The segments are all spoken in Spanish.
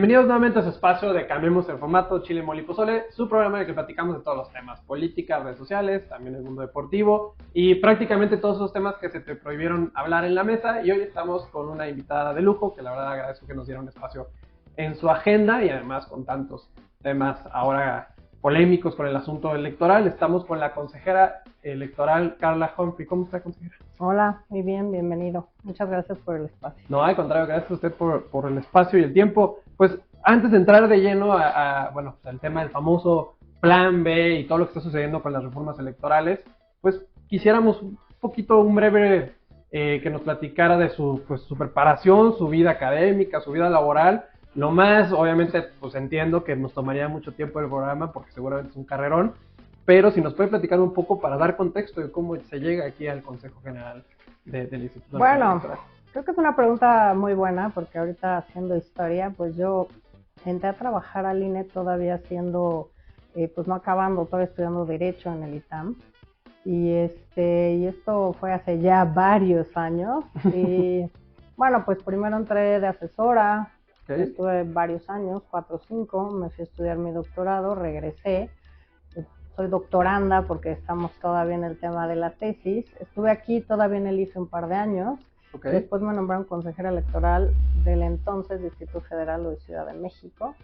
Bienvenidos nuevamente a su espacio de Cambiemos el Formato Chile, Mole y Pozole, su programa en el que platicamos de todos los temas, política, redes sociales, también el mundo deportivo y prácticamente todos esos temas que se te prohibieron hablar en la mesa. Y hoy estamos con una invitada de lujo que la verdad agradezco que nos diera un espacio en su agenda y además con tantos temas ahora polémicos con el asunto electoral. Estamos con la consejera electoral Carla Humphrey. ¿Cómo está, consejera? Hola, muy bien, bienvenido. Muchas gracias por el espacio. No, al contrario, gracias a usted por el espacio y el tiempo. Pues antes de entrar de lleno bueno, pues, al tema del famoso Plan B y todo lo que está sucediendo con las reformas electorales, pues quisiéramos un poquito, un breve, que nos platicara de su preparación, su vida académica, su vida laboral. Lo más, obviamente, pues entiendo que nos tomaría mucho tiempo el programa porque seguramente es un carrerón, pero si nos puede platicar un poco para dar contexto de cómo se llega aquí al Consejo General del Instituto Nacional Bueno, Electoral. creo que es una pregunta muy buena porque ahorita haciendo historia, pues yo entré a trabajar al INE todavía siendo, pues no acabando, todavía estudiando Derecho en el ITAM. Y esto fue hace ya varios años. Y bueno, pues primero entré de asesora, Okay. estuve varios años, 4 o 5, me fui a estudiar mi doctorado, regresé. Soy doctoranda porque estamos todavía en el tema de la tesis. Estuve aquí todavía en el IFE un par de años. Okay. Después me nombraron consejera electoral del entonces Distrito Federal o de Ciudad de México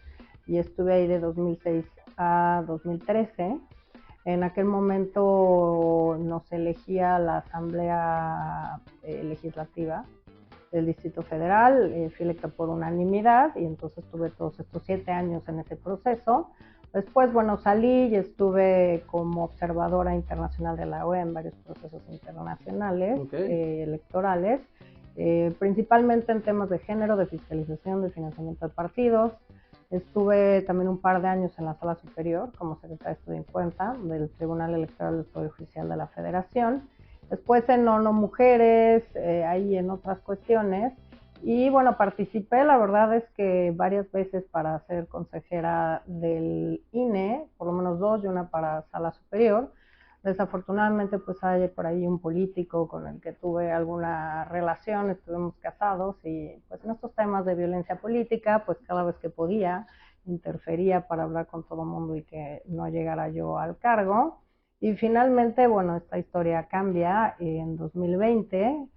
y estuve ahí de 2006 a 2013. En aquel momento nos elegía la Asamblea Legislativa del Distrito Federal, fui electa por unanimidad y entonces tuve todos estos 7 años en ese proceso. Después, bueno, salí y estuve como observadora internacional de la OEA en varios procesos internacionales electorales, principalmente en temas de género, de fiscalización, de financiamiento de partidos. Estuve también un par de años en la Sala Superior como secretaria de Estudio en Cuenta del Tribunal Electoral del Poder Judicial de la Federación. Después en ONU Mujeres, ahí en otras cuestiones. Y bueno, participé, la verdad es que varias veces para ser consejera del INE, por lo menos 2 y una para Sala Superior. Desafortunadamente pues hay por ahí un político con el que tuve alguna relación, estuvimos casados y pues en estos temas de violencia política pues cada vez que podía interfería para hablar con todo el mundo y que no llegara yo al cargo. Y finalmente, bueno, esta historia cambia en 2020,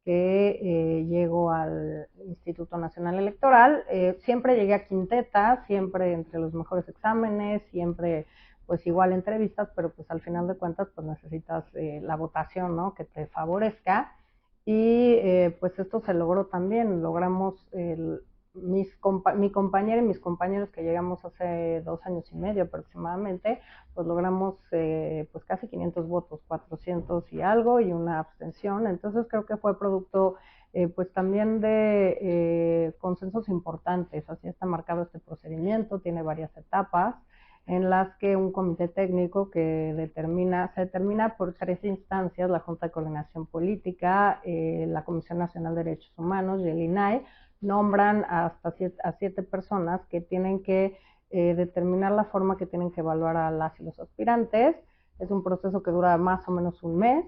que llego al Instituto Nacional Electoral. Siempre llegué a quinteta, siempre entre los mejores exámenes, siempre pues igual entrevistas, pero pues al final de cuentas pues necesitas la votación, ¿no? Que te favorezca. Y pues esto se logró también, logramos mi compañera y mis compañeros que llegamos hace 2 años y medio aproximadamente, pues logramos pues casi 500 votos, 400 y algo y una abstención. Entonces creo que fue producto pues también de consensos importantes. Así está marcado este procedimiento, tiene varias etapas en las que un comité técnico que se determina por 3 instancias, la Junta de Coordinación Política, la Comisión Nacional de Derechos Humanos y el INAI, nombran hasta 7 personas que tienen que determinar la forma que tienen que evaluar a las y los aspirantes. Es un proceso que dura más o menos un mes,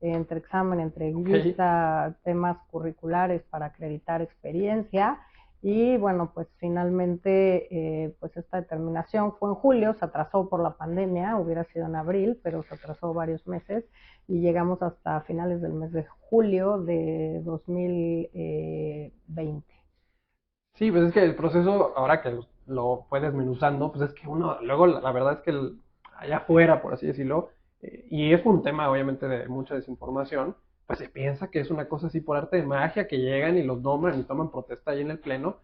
entre examen, entrevista, temas curriculares para acreditar experiencia. Y bueno, pues finalmente pues esta determinación fue en julio, se atrasó por la pandemia, hubiera sido en abril, pero se atrasó varios meses y llegamos hasta finales del mes de julio de 2020. Sí, pues es que el proceso, ahora que lo fue desmenuzando, pues es que uno, luego la verdad es que allá afuera, por así decirlo, y es un tema obviamente de mucha desinformación, pues se piensa que es una cosa así por arte de magia, que llegan y los nombran y toman protesta ahí en el pleno,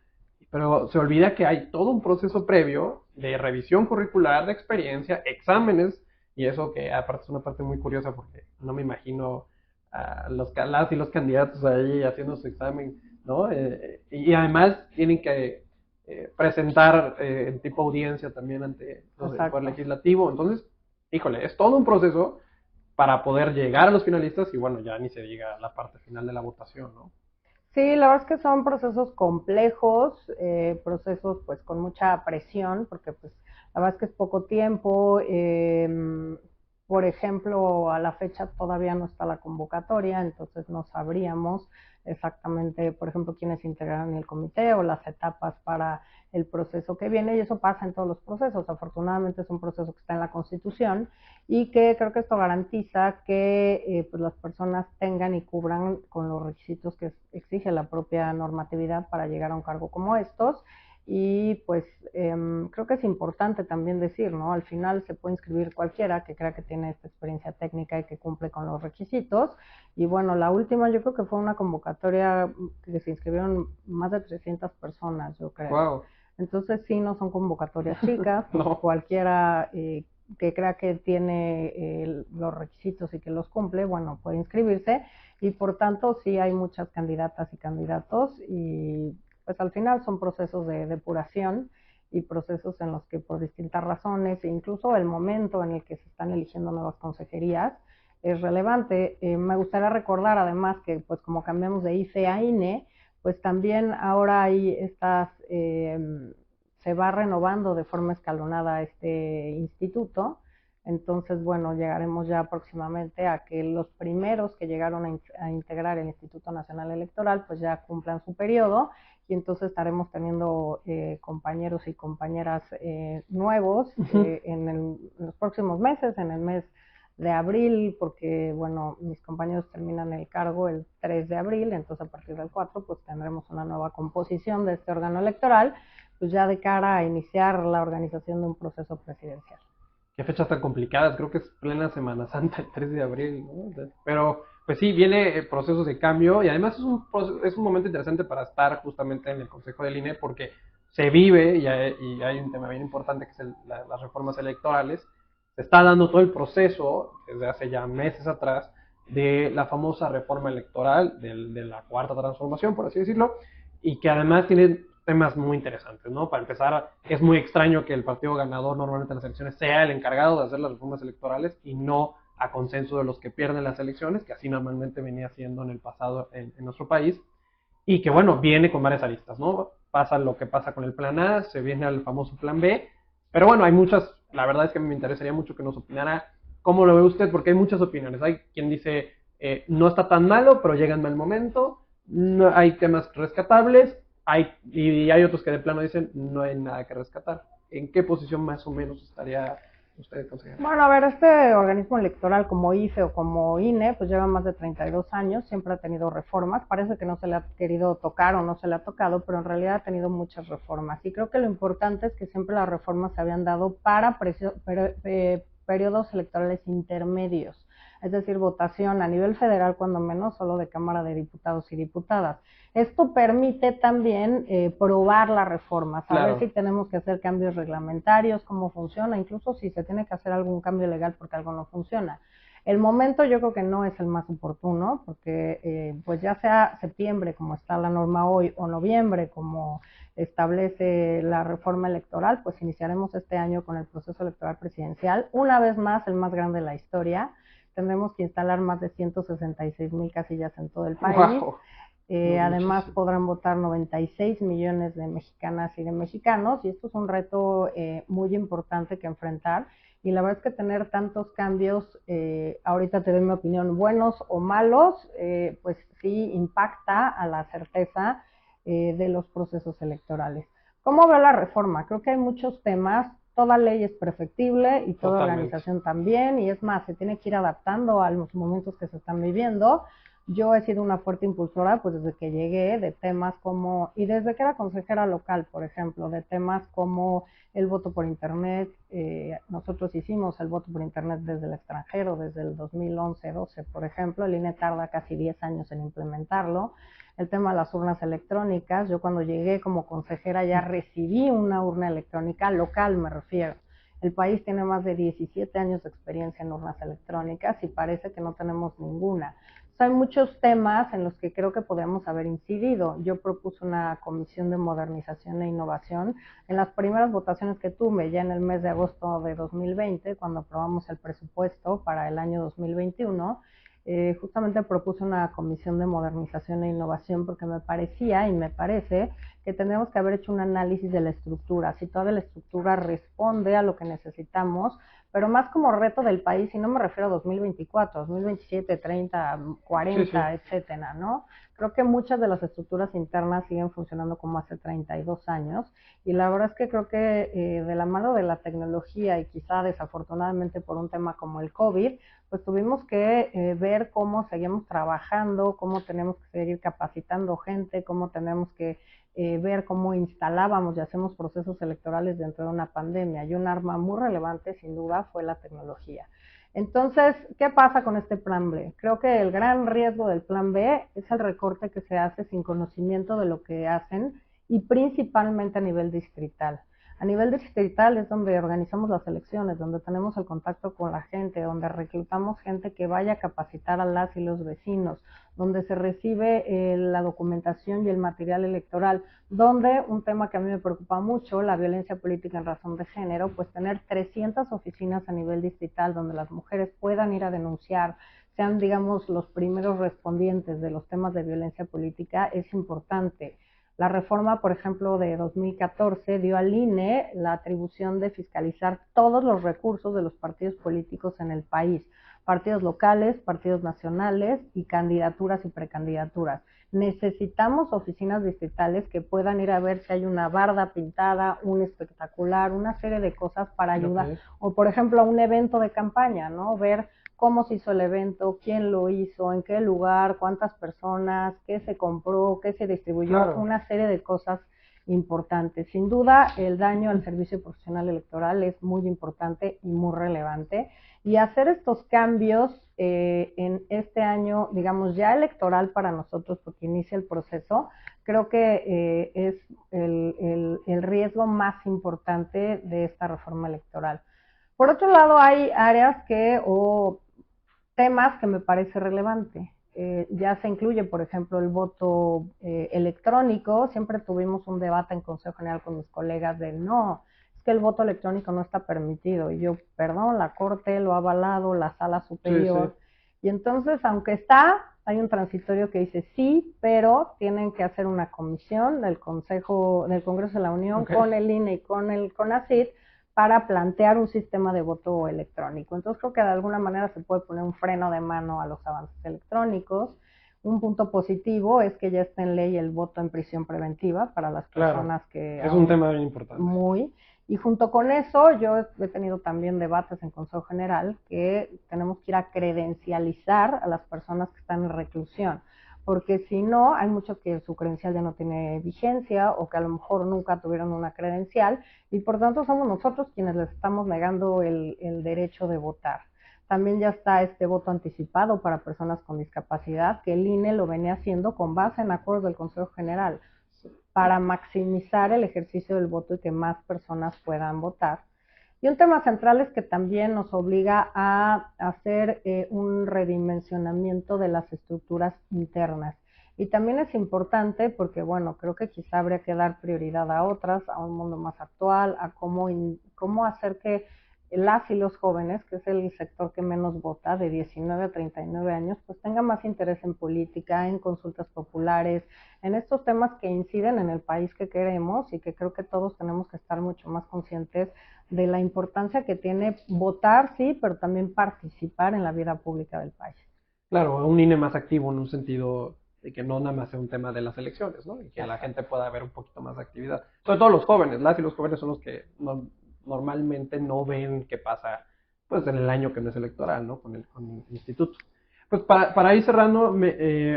pero se olvida que hay todo un proceso previo de revisión curricular, de experiencia, exámenes, y eso que aparte es una parte muy curiosa porque no me imagino a las y los candidatos ahí haciendo su examen, ¿no? Y además tienen que presentar en tipo audiencia también ante los del Poder Legislativo. Entonces, híjole, es todo un proceso para poder llegar a los finalistas y bueno, ya ni se diga la parte final de la votación, ¿no? Sí, la verdad es que son procesos complejos, procesos pues con mucha presión, porque pues la verdad es que es poco tiempo. Por ejemplo, a la fecha todavía no está la convocatoria, entonces no sabríamos exactamente, por ejemplo, quiénes integrarán el comité o las etapas para el proceso que viene, y eso pasa en todos los procesos. Afortunadamente es un proceso que está en la Constitución y que creo que esto garantiza que pues las personas tengan y cubran con los requisitos que exige la propia normatividad para llegar a un cargo como estos. Y pues creo que es importante también decir, ¿no? Al final se puede inscribir cualquiera que crea que tiene esta experiencia técnica y que cumple con los requisitos. Y bueno, la última yo creo que fue una convocatoria que se inscribieron más de 300 personas, yo creo. Wow. Entonces sí, no son convocatorias chicas, No. cualquiera que crea que tiene los requisitos y que los cumple, bueno, puede inscribirse, y por tanto sí hay muchas candidatas y candidatos, y pues al final son procesos de depuración y procesos en los que por distintas razones, e incluso el momento en el que se están eligiendo nuevas consejerías, es relevante. Me gustaría recordar además que pues como cambiamos de IFE a INE, pues también ahora hay estas, se va renovando de forma escalonada este instituto. Entonces, bueno, llegaremos ya próximamente a que los primeros que llegaron a integrar el Instituto Nacional Electoral pues ya cumplan su periodo, y entonces estaremos teniendo compañeros y compañeras nuevos en los próximos meses, en el mes de abril, porque bueno, mis compañeros terminan el cargo el 3 de abril, entonces a partir del 4 pues tendremos una nueva composición de este órgano electoral, pues ya de cara a iniciar la organización de un proceso presidencial. Qué fechas tan complicadas, creo que es plena Semana Santa, el 3 de abril, ¿no? Pero, pues sí, viene procesos de cambio y además es un momento interesante para estar justamente en el Consejo del INE porque se vive y hay un tema bien importante que es las reformas electorales. Se está dando todo el proceso, desde hace ya meses atrás, de la famosa reforma electoral, de la cuarta transformación, por así decirlo, y que además tiene temas muy interesantes, ¿no? Para empezar, es muy extraño que el partido ganador normalmente en las elecciones sea el encargado de hacer las reformas electorales y no a consenso de los que pierden las elecciones, que así normalmente venía siendo en el pasado en nuestro país, y que bueno, viene con varias aristas, ¿no? Pasa lo que pasa con el plan A, se viene al famoso plan B, pero bueno, hay muchas, la verdad es que me interesaría mucho que nos opinara cómo lo ve usted, porque hay muchas opiniones. Hay quien dice, no está tan malo, pero llega en mal momento, no, hay temas rescatables, y hay otros que de plano dicen, no hay nada que rescatar. ¿En qué posición más o menos estaría usted, consejera? Bueno, a ver, este organismo electoral como IFE o como INE, pues lleva más de 32 años, siempre ha tenido reformas, parece que no se le ha querido tocar o no se le ha tocado, pero en realidad ha tenido muchas reformas. Y creo que lo importante es que siempre las reformas se habían dado para periodos electorales intermedios, es decir, votación a nivel federal, cuando menos, solo de Cámara de Diputados y Diputadas. Esto permite también probar la reforma, saber Claro. si tenemos que hacer cambios reglamentarios, cómo funciona, incluso si se tiene que hacer algún cambio legal porque algo no funciona. El momento yo creo que no es el más oportuno, porque pues ya sea septiembre, como está la norma hoy, o noviembre, como establece la reforma electoral, pues iniciaremos este año con el proceso electoral presidencial, una vez más el más grande de la historia. Tendremos que instalar más de 166,000 casillas en todo el país. Wow. Además Muchísimo. podrán votar 96 millones de mexicanas y de mexicanos, y esto es un reto muy importante que enfrentar. Y la verdad es que tener tantos cambios, ahorita te doy mi opinión, buenos o malos, pues sí impacta a la certeza de los procesos electorales. ¿Cómo veo la reforma? Creo que hay muchos temas, toda ley es perfectible y toda Totalmente. organización también, y es más, se tiene que ir adaptando a los momentos que se están viviendo. Yo he sido una fuerte impulsora, pues desde que llegué, de temas como, y desde que era consejera local, por ejemplo, de temas como el voto por internet. Nosotros hicimos el voto por internet desde el extranjero, desde el 2011-12, por ejemplo. El INE tarda casi 10 años en implementarlo. El tema de las urnas electrónicas, yo cuando llegué como consejera ya recibí una urna electrónica, local me refiero. El país tiene más de 17 años de experiencia en urnas electrónicas y parece que no tenemos ninguna. Hay muchos temas en los que creo que podríamos haber incidido. Yo propuse una comisión de modernización e innovación en las primeras votaciones que tuve, ya en el mes de agosto de 2020, cuando aprobamos el presupuesto para el año 2021. justamente propuse una comisión de modernización e innovación porque me parecía y me parece que tendríamos que haber hecho un análisis de la estructura, si toda la estructura responde a lo que necesitamos, pero más como reto del país, y no me refiero a 2024, 2027, 30, 40, etcétera, ¿no? Creo que muchas de las estructuras internas siguen funcionando como hace 32 años, y la verdad es que creo que de la mano de la tecnología y quizá desafortunadamente por un tema como el COVID, pues tuvimos que ver cómo seguimos trabajando, cómo tenemos que seguir capacitando gente, cómo tenemos que ver cómo instalábamos y hacemos procesos electorales dentro de una pandemia. Y un arma muy relevante, sin duda, fue la tecnología. Entonces, ¿qué pasa con este plan B? Creo que el gran riesgo del plan B es el recorte que se hace sin conocimiento de lo que hacen y principalmente a nivel distrital. A nivel distrital es donde organizamos las elecciones, donde tenemos el contacto con la gente, donde reclutamos gente que vaya a capacitar a las y los vecinos, donde se recibe la documentación y el material electoral, donde un tema que a mí me preocupa mucho, la violencia política en razón de género, pues tener 300 oficinas a nivel distrital donde las mujeres puedan ir a denunciar, sean, digamos, los primeros respondientes de los temas de violencia política, es importante. La reforma, por ejemplo, de 2014 dio al INE la atribución de fiscalizar todos los recursos de los partidos políticos en el país, partidos locales, partidos nacionales y candidaturas y precandidaturas. Necesitamos oficinas distritales que puedan ir a ver si hay una barda pintada, un espectacular, una serie de cosas para ayudar, o por ejemplo un evento de campaña, ¿no? Ver cómo se hizo el evento, quién lo hizo, en qué lugar, cuántas personas, qué se compró, qué se distribuyó, una serie de cosas importantes. Sin duda, el daño al servicio profesional electoral es muy importante y muy relevante. Y hacer estos cambios en este año, digamos, ya electoral para nosotros, porque inicia el proceso, creo que es el riesgo más importante de esta reforma electoral. Por otro lado, hay áreas o temas que me parece relevante. Ya se incluye, por ejemplo, el voto electrónico. Siempre tuvimos un debate en Consejo General con mis colegas de no, es que el voto electrónico no está permitido. Y yo, perdón, la Corte lo ha avalado, la Sala Superior. Y entonces, aunque hay un transitorio que dice sí, pero tienen que hacer una comisión del Congreso de la Unión con el INE y con el CONACYT para plantear un sistema de voto electrónico. Entonces creo que de alguna manera se puede poner un freno de mano a los avances electrónicos. Un punto positivo es que ya está en ley el voto en prisión preventiva para las personas que... Es un tema bien importante. Muy. Y junto con eso, yo he tenido también debates en Consejo General que tenemos que ir a credencializar a las personas que están en reclusión, porque si no, hay muchos que su credencial ya no tiene vigencia o que a lo mejor nunca tuvieron una credencial y por tanto somos nosotros quienes les estamos negando el derecho de votar. También ya está este voto anticipado para personas con discapacidad, que el INE lo venía haciendo con base en acuerdos del Consejo General para maximizar el ejercicio del voto y que más personas puedan votar. Y un tema central es que también nos obliga a hacer un redimensionamiento de las estructuras internas. Y también es importante porque, bueno, creo que quizá habría que dar prioridad a otras, a un mundo más actual, a cómo hacer que las y los jóvenes, que es el sector que menos vota, de 19 a 39 años, pues tengan más interés en política, en consultas populares, en estos temas que inciden en el país que queremos y que creo que todos tenemos que estar mucho más conscientes de la importancia que tiene votar, sí, pero también participar en la vida pública del país. Claro, un INE más activo en un sentido de que no nada más sea un tema de las elecciones, ¿no? Y que la gente pueda ver un poquito más de actividad. Sobre todo los jóvenes, las y los jóvenes son los que normalmente no ven qué pasa pues en el año que no es electoral, ¿no? Con el instituto. Pues para ir cerrando,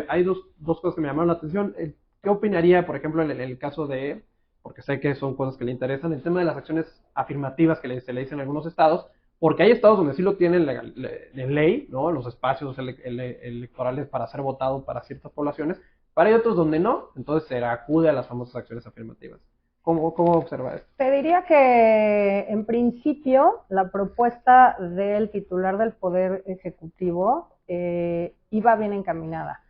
hay dos cosas que me llamaron la atención. ¿Qué opinaría, por ejemplo, en el caso de, porque sé que son cosas que le interesan, el tema de las acciones afirmativas que se le dicen en algunos estados? Porque hay estados donde sí lo tienen en ley, ¿no? Los espacios electorales para ser votado para ciertas poblaciones, pero hay otros donde no, entonces se acude a las famosas acciones afirmativas. ¿Cómo observa esto? Te diría que en principio la propuesta del titular del Poder Ejecutivo iba bien encaminada.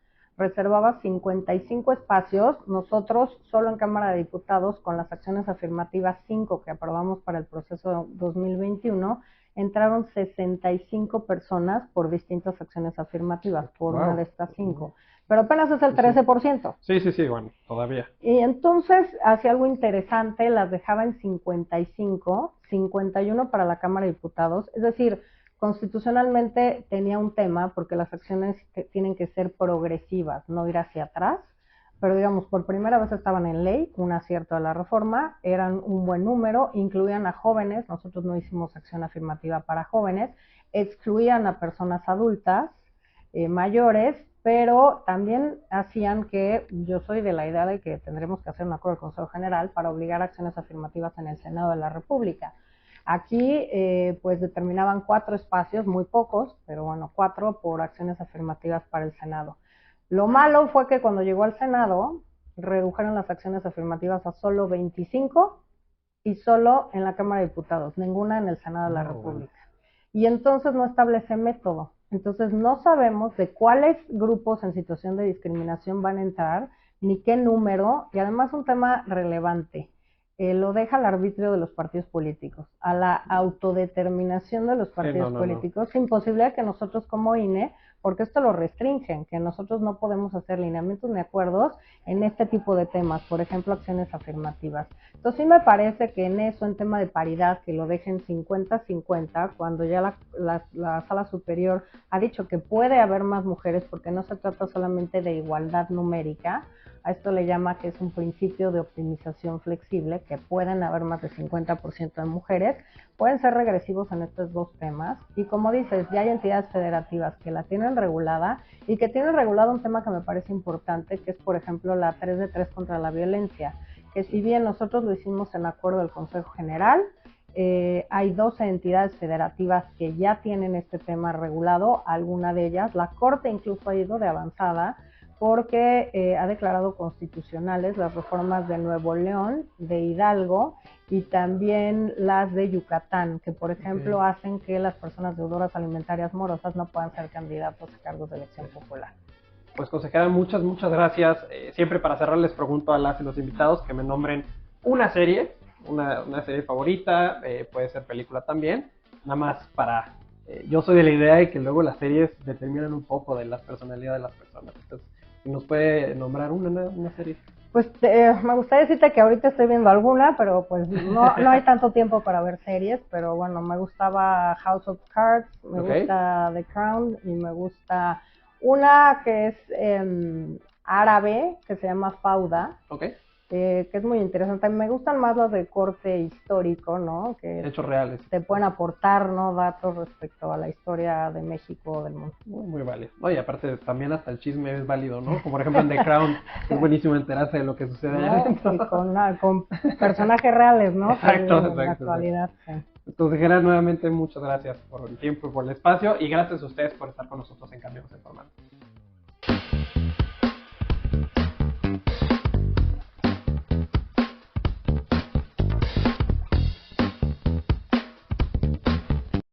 reservaba 55 espacios. Nosotros, solo en Cámara de Diputados, con las acciones afirmativas 5 que aprobamos para el proceso 2021, entraron 65 personas por distintas acciones afirmativas, por una de estas 5. Pero apenas es el 13%. Sí, bueno, todavía. Y entonces hacía algo interesante, las dejaba en 55, 51 para la Cámara de Diputados, es decir, constitucionalmente tenía un tema porque las acciones tienen que ser progresivas, no ir hacia atrás, pero digamos, por primera vez estaban en ley, un acierto de la reforma, eran un buen número, incluían a jóvenes, nosotros no hicimos acción afirmativa para jóvenes, excluían a personas adultas, mayores, pero también hacían que, yo soy de la idea de que tendremos que hacer un acuerdo del Consejo General para obligar acciones afirmativas en el Senado de la República. Aquí pues determinaban 4 espacios, muy pocos, pero bueno, 4 por acciones afirmativas para el Senado. Lo malo fue que cuando llegó al Senado, redujeron las acciones afirmativas a solo 25 y solo en la Cámara de Diputados, ninguna en el Senado de la República. Y entonces no establece método. Entonces no sabemos de cuáles grupos en situación de discriminación van a entrar, ni qué número, y además un tema relevante, lo deja al arbitrio de los partidos políticos, a la autodeterminación de los partidos políticos, sin posibilidad que nosotros como INE, porque esto lo restringen, que nosotros no podemos hacer lineamientos ni acuerdos en este tipo de temas, por ejemplo, acciones afirmativas. Entonces sí me parece que en eso, en tema de paridad, que lo dejen 50-50, cuando ya la Sala Superior ha dicho que puede haber más mujeres, porque no se trata solamente de igualdad numérica, a esto le llama que es un principio de optimización flexible, que pueden haber más de 50% de mujeres, pueden ser regresivos en estos 2 temas, y como dices, ya hay entidades federativas que la tienen regulada, y que tienen regulado un tema que me parece importante, que es por ejemplo la 3 de 3 contra la violencia, que si bien nosotros lo hicimos en acuerdo del Consejo General, hay 12 entidades federativas que ya tienen este tema regulado, alguna de ellas, la Corte incluso ha ido de avanzada, porque ha declarado constitucionales las reformas de Nuevo León, de Hidalgo y también las de Yucatán, que por ejemplo hacen que las personas deudoras alimentarias morosas no puedan ser candidatos a cargos de elección popular. Pues consejera, muchas gracias. Siempre para cerrar les pregunto a las y los invitados que me nombren una serie, una serie favorita, puede ser película también, nada más para... yo soy de la idea de que luego las series determinan un poco de la personalidad de las personas, entonces ¿nos puede nombrar una serie? Pues me gustaría decirte que ahorita estoy viendo alguna, pero pues no hay tanto tiempo para ver series, pero bueno, me gustaba House of Cards, me gusta The Crown y me gusta una que es árabe, que se llama Fauda, que es muy interesante. Me gustan más las de corte histórico, ¿no? Que hechos reales. Te pueden aportar, ¿no? Datos respecto a la historia de México, del mundo. Muy válido. Oye, aparte también hasta el chisme es válido, ¿no? Como por ejemplo en The Crown, es buenísimo enterarse de lo que sucede allá adentro. Y con personajes reales, ¿no? Exacto, en la actualidad, sí. Consejera, nuevamente muchas gracias por el tiempo y por el espacio, y gracias a ustedes por estar con nosotros en Cambiemos el Formato.